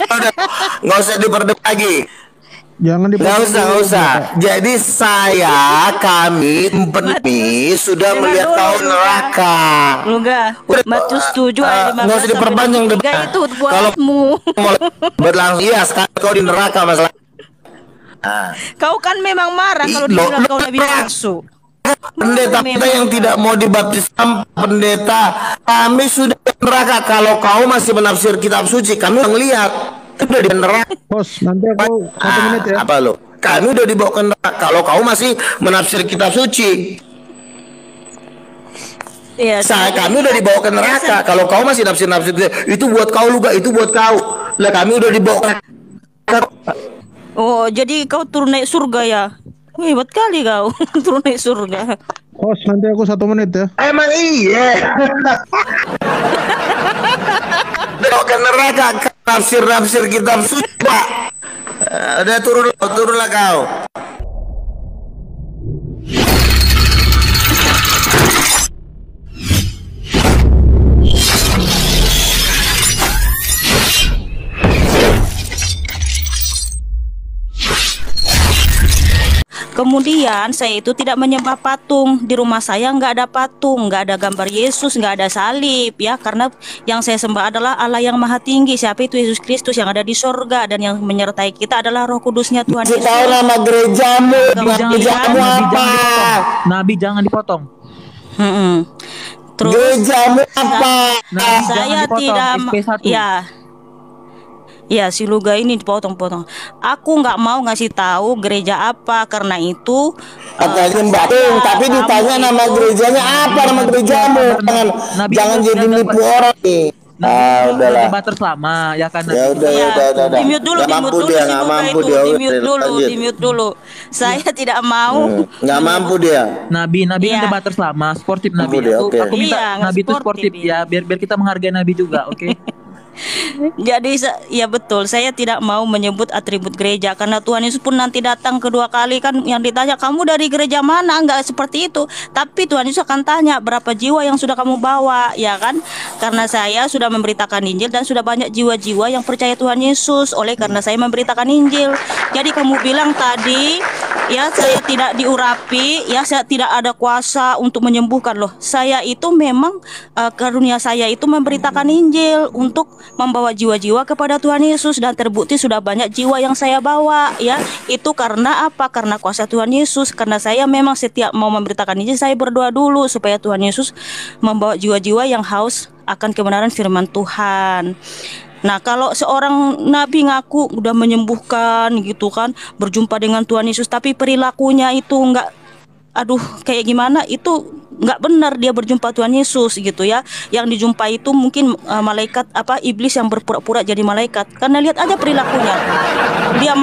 Udah, nggak usah diperdebat lagi. Jangan Nggak usah, nggak usah. Jadi kami sudah melihat kau neraka. Matius 7 ayat 15 nggak usah diperpanjang debat. itu Kalau buatmu. berlangsung, iya sekarang kau di neraka masalah. Kau kan memang marah kalau dibilang kau nabi palsu. Pendeta kita yang tidak mau dibaptis pendeta, kami sudah di neraka. Kalau kau masih menafsir kitab suci, kami melihat sudah di neraka. Bos, nanti aku 1 menit ya. Apa lo? Kami udah dibawa ke neraka. Kalau kau masih menafsir kitab suci, Iya, kami udah dibawa ke neraka. Kalau kau masih nafsir itu buat kau juga, itu buat kau. Lah kami udah dibawa ke neraka. Oh, jadi kau turun naik surga ya? Hebat kali kau turun naik surga. Bos, nanti aku 1 menit ya. Emang iya. Dibawa ke neraka, nafsir kitab suci, Pak. Udah turunlah kau. Kemudian saya itu tidak menyembah patung. Di rumah saya nggak ada patung, nggak ada gambar Yesus, nggak ada salib ya. Karena yang saya sembah adalah Allah yang Maha Tinggi. Siapa itu? Yesus Kristus yang ada di sorga. Dan yang menyertai kita adalah Roh Kudusnya Tuhan Yesus. Tahu nama gerejamu? Gerejamu apa? Nabi jangan dipotong. Terus gerejamu apa? Saya tidak ya. Ya, si Luga ini dipotong-potong. Aku nggak mau ngasih tahu gereja apa karena itu katanya tapi ditanya nama gerejanya apa, nama gerejamu. Jangan jadi nipu orang nih. Udahlah. Debat selama ya kan. Ya udah. Di mute dulu di mute dulu. Saya tidak mau. Nggak mampu dia. Nabi kan debat selama, sportif Nabi. Aku minta Nabi itu sportif ya, biar kita menghargai Nabi juga, oke? Jadi ya betul, saya tidak mau menyebut atribut gereja karena Tuhan Yesus pun nanti datang kedua kali kan yang ditanya kamu dari gereja mana, enggak seperti itu. Tapi Tuhan Yesus akan tanya berapa jiwa yang sudah kamu bawa, ya kan? Karena saya sudah memberitakan Injil dan sudah banyak jiwa-jiwa yang percaya Tuhan Yesus oleh karena saya memberitakan Injil. Jadi kamu bilang tadi ya saya tidak diurapi, ya saya tidak ada kuasa untuk menyembuhkan loh. Saya itu memang karunia saya itu memberitakan Injil untuk membawa jiwa-jiwa kepada Tuhan Yesus dan terbukti sudah banyak jiwa yang saya bawa ya. Itu karena apa? Karena kuasa Tuhan Yesus. Karena saya memang setiap mau memberitakan Injil saya berdoa dulu supaya Tuhan Yesus membawa jiwa-jiwa yang haus akan kebenaran firman Tuhan. Nah, kalau seorang nabi ngaku udah menyembuhkan gitu kan, berjumpa dengan Tuhan Yesus tapi perilakunya itu enggak, aduh kayak gimana, itu nggak benar dia berjumpa Tuhan Yesus gitu ya. Yang dijumpai itu mungkin malaikat iblis yang berpura-pura jadi malaikat. Karena lihat aja perilakunya. Dia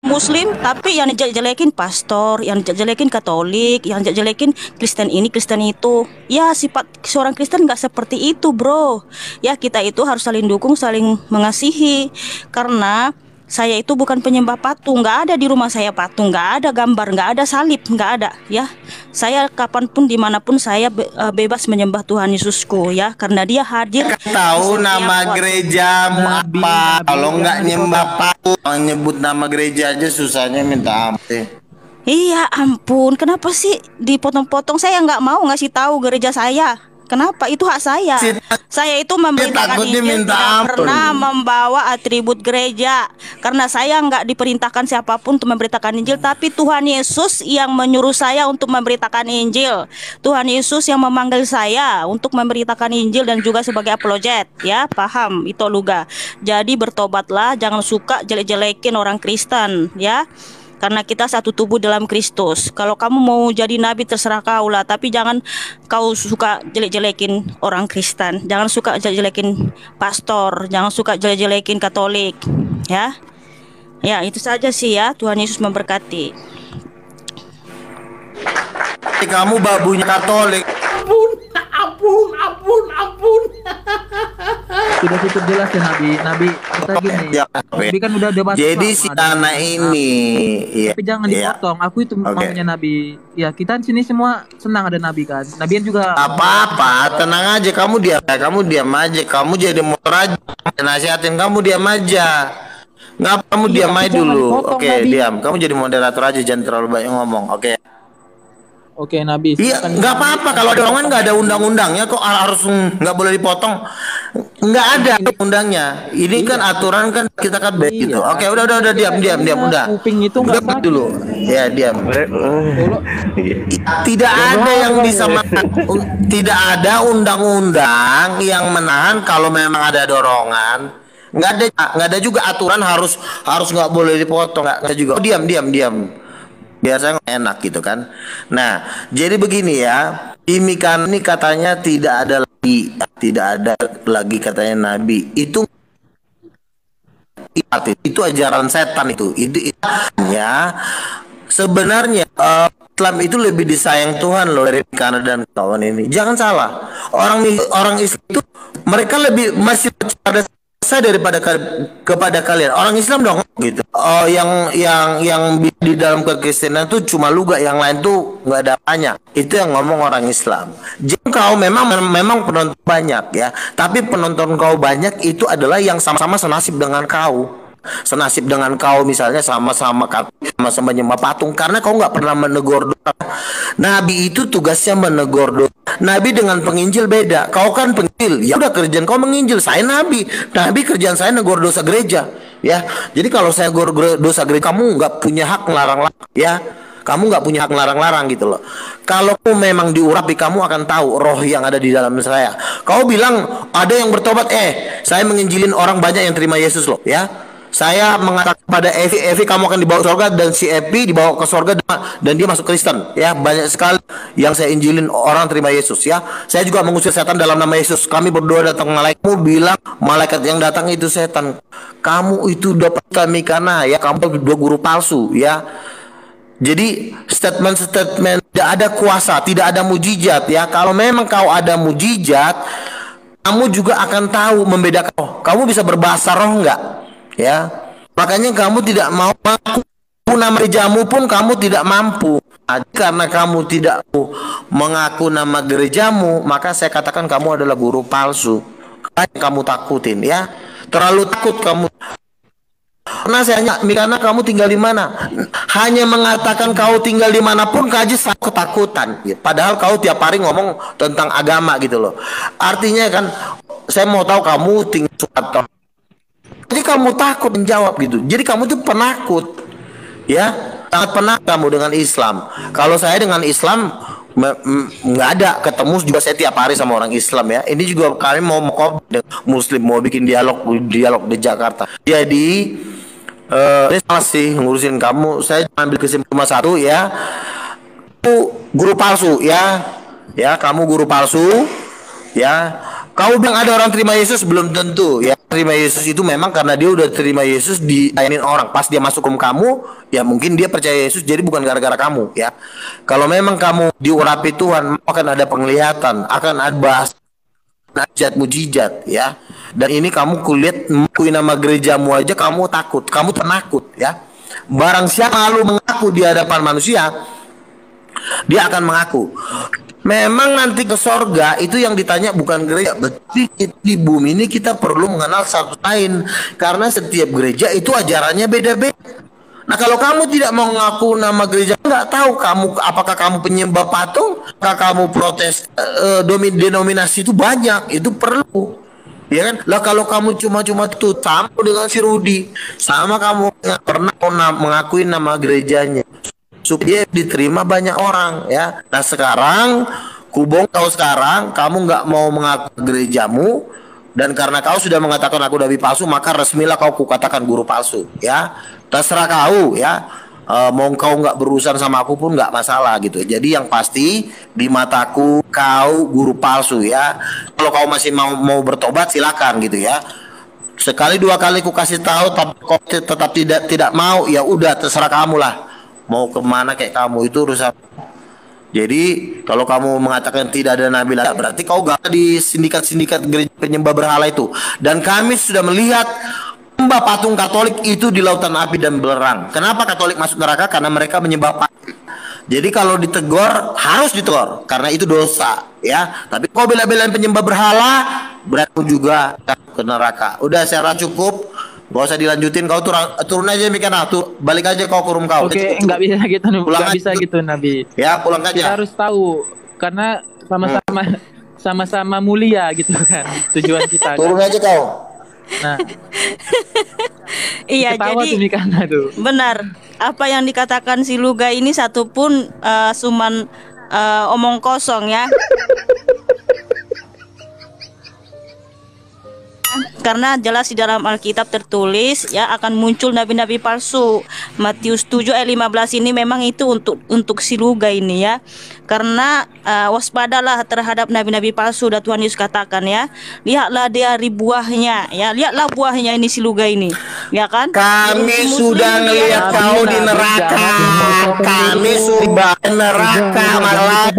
Muslim tapi yang dijelekin pastor, yang dijelekin Katolik, yang dijelekin Kristen ini Kristen itu. Ya sifat seorang Kristen nggak seperti itu bro. Ya kita itu harus saling dukung, saling mengasihi. Karena saya itu bukan penyembah patung, nggak ada di rumah saya patung, nggak ada gambar, nggak ada salib, nggak ada ya. Saya kapanpun dimanapun saya bebas menyembah Tuhan Yesusku ya, karena Dia hadir. Tahu nama gereja apa? Kalau nggak nyembah patung, nyebut nama gereja aja susahnya minta ampun. Iya ampun, kenapa sih dipotong-potong? Saya nggak mau ngasih tahu gereja saya. Kenapa? Itu hak saya. Saya itu memberitakan Injil, tidak pernah membawa atribut gereja. Karena saya nggak diperintahkan siapapun untuk memberitakan Injil, tapi Tuhan Yesus yang menyuruh saya untuk memberitakan Injil. Tuhan Yesus yang memanggil saya untuk memberitakan Injil dan juga sebagai apologet. Ya, paham? Itu Luga. Jadi bertobatlah, jangan suka jelek-jelekin orang Kristen, ya. Karena kita satu tubuh dalam Kristus. Kalau kamu mau jadi nabi terserah kau lah, tapi jangan kau suka jelek-jelekin orang Kristen. Jangan suka jelek-jelekin pastor, jangan suka jelek-jelekin Katolik, ya. Ya, itu saja sih ya. Tuhan Yesus memberkati. Kamu babunya Katolik. Ampun. ampun. Sudah cukup jelas ya Nabi kita gini. Ya, Nabi kan udah debat. jadi si anak ini ya, tapi jangan dipotong. Aku itu maunya Nabi. Ya kita di sini semua senang ada Nabi kan. Nabian juga apa-apa, tenang aja, kamu diam aja, kamu jadi motor aja, nasihatin kamu diam aja. Ngapa kamu diam aja dulu? Oke, diam. Kamu jadi moderator aja, jangan terlalu banyak ngomong. Oke, Nabi. Iya, nggak apa-apa kalau ada orang nggak ada undang-undangnya kok harus nggak boleh dipotong. Nggak ada undangnya. Ini kan aturan kan kita kan baik gitu. Oke, udah diam udah. Kuping itu nggak dulu. Ya, diam. Tidak ada yang bisa tidak ada undang-undang yang menahan kalau memang ada dorongan. Nggak ada juga aturan harus nggak boleh dipotong. Nggak ada juga. Diam. Biasanya enak gitu kan. Nah, jadi begini ya. Ini katanya tidak ada lagi katanya Nabi. Itu ajaran setan itu ya. Sebenarnya Islam itu lebih disayang Tuhan loh dari Kanada dan kawan ini. Jangan salah. Orang Islam itu mereka lebih masih pada saya daripada kepada kalian orang Islam dong gitu. Yang di dalam kekristenan tuh cuma luga, yang lain tuh nggak ada banyak. Itu yang ngomong orang Islam. Jadi kau memang penonton banyak ya, tapi penonton kau banyak itu adalah yang sama-sama senasib dengan kau. Misalnya sama-sama nyembah patung karena kau nggak pernah menegur dosa. Nabi itu tugasnya menegur dosa. Nabi dengan penginjil beda. Kau kan penginjil, ya udah kerjaan kau menginjil. Saya Nabi kerjaan saya negur dosa gereja ya. Jadi kalau saya negur dosa gereja, kamu nggak punya hak ngelarang-larang ya. Kamu nggak punya hak ngelarang-larang gitu loh. Kalau memang diurapi, kamu akan tahu roh yang ada di dalam saya. Kau bilang ada yang bertobat, saya menginjilin orang banyak yang terima Yesus loh ya. Saya mengatakan pada Evi kamu akan dibawa ke surga, dan si Evi dibawa ke surga dan dia masuk Kristen ya. Banyak sekali yang saya injilin orang terima Yesus ya. Saya juga mengusir setan dalam nama Yesus. Kami berdoa datang malaikatmu bilang malaikat yang datang itu setan. Kamu itu dapat kami karena ya kamu dua guru palsu ya. Jadi statement tidak ada kuasa, tidak ada mujizat ya. Kalau memang kau ada mujizat, kamu juga akan tahu membedakan. Kamu bisa berbahasa roh enggak? Ya, makanya kamu tidak mau mengaku nama gerejamu pun kamu tidak mampu. Karena kamu tidak mengaku nama gerejamu, maka saya katakan kamu adalah guru palsu. Kamu takutin ya, terlalu takut kamu. Karena kamu tinggal di mana? Hanya mengatakan kau tinggal di mana pun kaji ketakutan. Padahal kau tiap hari ngomong tentang agama gitu loh. Artinya kan, saya mau tahu kamu tinggal atau. Jadi kamu takut menjawab gitu. Jadi kamu tuh penakut ya, sangat penakut kamu dengan Islam. Kalau saya dengan Islam nggak ada ketemu juga, saya tiap hari sama orang Islam ya. Ini juga kami mau Muslim, mau bikin dialog di Jakarta. Jadi ini salah sih ngurusin kamu. Saya ambil kesimpulan satu ya, guru palsu ya, kamu guru palsu ya. Kau bilang ada orang terima Yesus, belum tentu ya. Terima Yesus itu memang karena dia udah terima Yesus diainin orang. Pas dia masuk ke kamu, ya mungkin dia percaya Yesus, jadi bukan gara-gara kamu ya. Kalau memang kamu diurapi Tuhan, akan ada penglihatan, akan ada bahasa mujizat ya. Dan ini kamu kulihat mengakuin nama gerejamu aja kamu takut, kamu penakut ya. Barang siapa lalu mengaku di hadapan manusia, dia akan mengaku. Memang nanti ke sorga itu yang ditanya bukan gereja, berarti di bumi ini kita perlu mengenal satu lain, karena setiap gereja itu ajarannya beda-beda. Nah kalau kamu tidak mau mengaku nama gereja, nggak tahu apakah kamu penyembah patung, apakah kamu protes denominasi itu banyak, itu perlu. Ya kan? Lah kalau kamu cuma tuh sama dengan si Rudi, sama kamu nggak pernah mengakui nama gerejanya supaya diterima banyak orang ya. Nah sekarang kubong kau sekarang kamu nggak mau mengaku gerejamu, dan karena kau sudah mengatakan aku nabi palsu, maka resmilah kau kukatakan guru palsu ya. Terserah kau ya, mau kau nggak berurusan sama aku pun nggak masalah gitu. Jadi yang pasti di mataku kau guru palsu ya. Kalau kau masih mau bertobat silakan gitu ya. Sekali dua kali ku kasih tahu tapi kau tetap tidak mau, ya udah terserah kamu lah. Mau kemana kayak kamu, itu urusan Jadi kalau kamu mengatakan tidak ada nabi lagi, berarti kau gak di sindikat-sindikat gereja penyembah berhala itu. Dan kami sudah melihat menyembah patung Katolik itu di lautan api dan belerang. Kenapa Katolik masuk neraka? Karena mereka menyembah patung. Jadi kalau ditegur harus ditegur karena itu dosa, ya. Tapi kau bela-belain penyembah berhala, berarti juga ke neraka. Udah, saya rasa cukup. Gak usah dilanjutin, kau turun aja Mikana, balik aja kau ke rumah kau. Oke, nggak bisa gitu, nggak bisa gitu Nabi. Ya, pulang aja. Kita harus tahu karena sama-sama mulia gitu kan tujuan kita. Turun aja kau. Nah, iya, jadi Mikana tuh. Benar, apa yang dikatakan si Luga ini satupun cuman omong kosong ya. Karena jelas di dalam Alkitab tertulis ya akan muncul nabi-nabi palsu. Matius 7 ayat 15 ini memang itu untuk si Luga ini ya. Karena waspadalah terhadap nabi-nabi palsu, dan Tuhan Yesus katakan ya, lihatlah dari buahnya ya, lihatlah buahnya ini si Luga ini, ya kan? Kami sudah ngelihat kau di neraka. Kami sudah di neraka malah.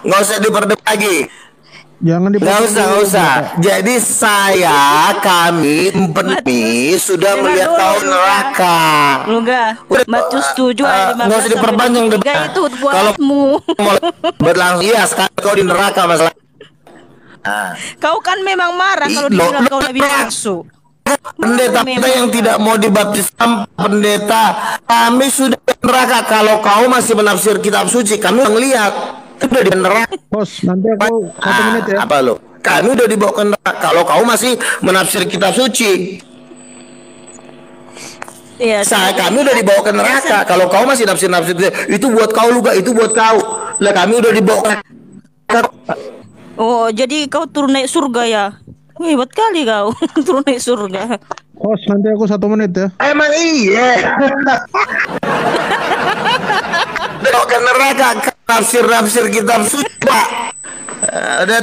Nggak usah diperdebat lagi. Jangan nggak usah. Jadi kami sudah melihat kau neraka. Luga, Matius 7 ayat 15. Nggak usah diperpanjang debat. Itu buatmu. Berlangsung, iya sekarang kau di neraka masalah. Kau kan memang marah kalau dibilang kau nabi palsu. Pendeta kita yang tidak mau dibaptis pendeta, kami sudah di neraka. Kalau kau masih menafsir kitab suci, kami melihat udah di neraka. Bos, nanti aku 1 menit ya. Apa lo? Kami udah dibawa ke neraka. Kalau kau masih menafsir kitab suci, iya, kami udah dibawa ke neraka. Kalau kau masih nafsir itu buat kau Luga, itu buat kau. Lah kami udah dibawa ke neraka. Oh, jadi kau turun naik surga ya? Hebat kali kau. Turun naik surga. Bos, nanti aku 1 menit ya. Emang iya. Dibawa ke neraka. Nafsir kitab suci, Pak. Udah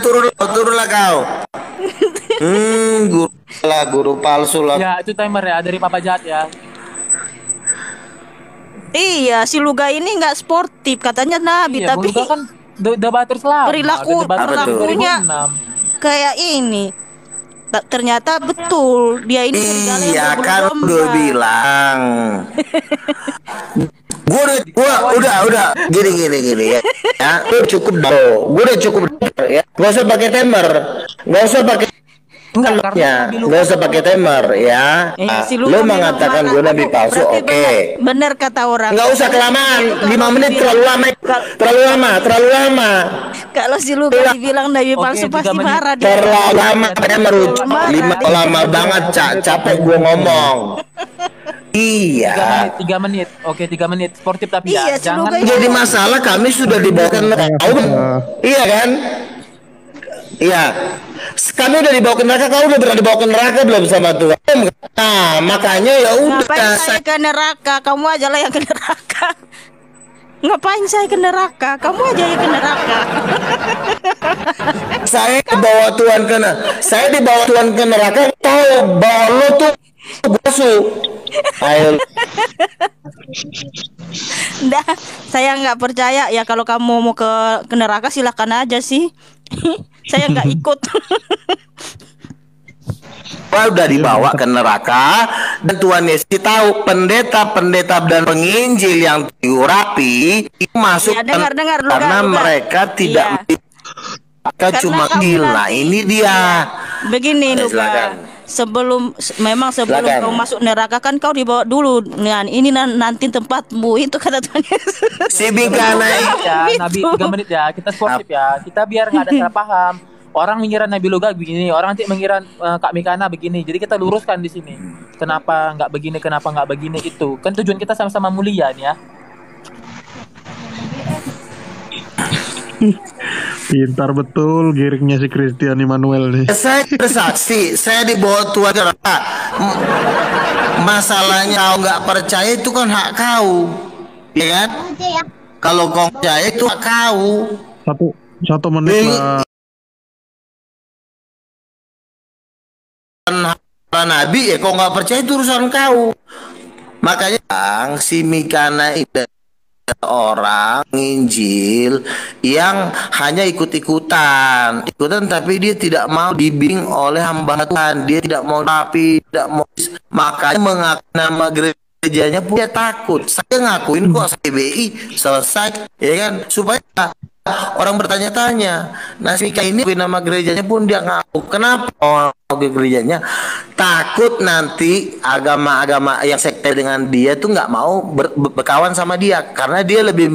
turunlah kau. Guru palsu lah. Ya, itu timer ya dari Papa Jahat ya. Iya, si Luga ini nggak sportif katanya nabi, iya, tapi kan debater selama. Perilakunya kayak ini. Ternyata betul dia ini serigala iya yang kan udah bilang. Gua udah gini ya. Lu cukup dong. Gua udah cukup ya. Gak usah pakai timer. Gak usah pakai timer ya. Si Lu mengatakan gue nabi palsu, oke. Bener kata orang. Nggak usah kelamaan. 5 menit terlalu lama. Kalau si Luga dibilang nabi palsu pasti marah dia. Terlalu lama, saya merujuk. 5 lama banget, capek gue ngomong. Iya. 3 menit. Oke, 3 menit. Sportif tapi iya, ya. Jangan jadi masalah, kami sudah dibawa ke neraka. Iya kan? Iya. Kami udah dibawa ke neraka, kau udah pernah dibawa ke neraka belum sama Tuhan? Nah, makanya ya udah. Ngapain saya ke neraka? Kamu aja lah yang ke neraka. Ngapain saya ke neraka? Kamu aja yang ke neraka. Saya dibawa Tuhan ke neraka. Tahu bahwa lo tuh busuk. Ayo. Nggak, saya nggak percaya ya. Kalau kamu mau ke neraka silakan aja sih. Saya nggak ikut. Udah dibawa ke neraka, dan Tuhan Yesus tahu pendeta dan penginjil yang rapi itu masuk ya, dengar, karena mereka tidak mereka cuma gila. Ini dia. Begini Luka. Sebelum kau masuk neraka kan kau dibawa dulu. Nah, ini nanti tempatmu, itu kata Tuhan Yesus. Si Mikana ya, Nabi 3 menit ya. Kita sportif ya. Kita biar nggak ada salah paham. Orang mengira Nabi Luga begini, orang nanti mengira Kak Mikana begini. Jadi kita luruskan di sini. Kenapa nggak begini itu. Kan tujuan kita sama-sama mulia nih ya. Pintar betul giringnya si Christian Immanuel nih. Saya bersaksi, saya dibawa Tuhan ke neraka. Masalahnya kau nggak percaya itu kan hak kau, ya kan? Kalau kau percaya itu hak kau. 1 menit lah. Nabi ya kau nggak percaya itu urusan kau. Makanya si Mikana itu orang nginjil yang hanya ikutan tapi dia tidak mau dibimbing oleh hamba Tuhan, dia tidak mau tidak mau, makanya mengaku nama gerejanya pun dia takut. Saya ngakuin kok PBI selesai ya kan, supaya orang bertanya-tanya. Nah, si Mika ini nama gerejanya pun dia ngaku. Kenapa orang gerejanya takut nanti agama-agama yang sekte dengan dia tuh nggak mau berkawan sama dia karena dia lebih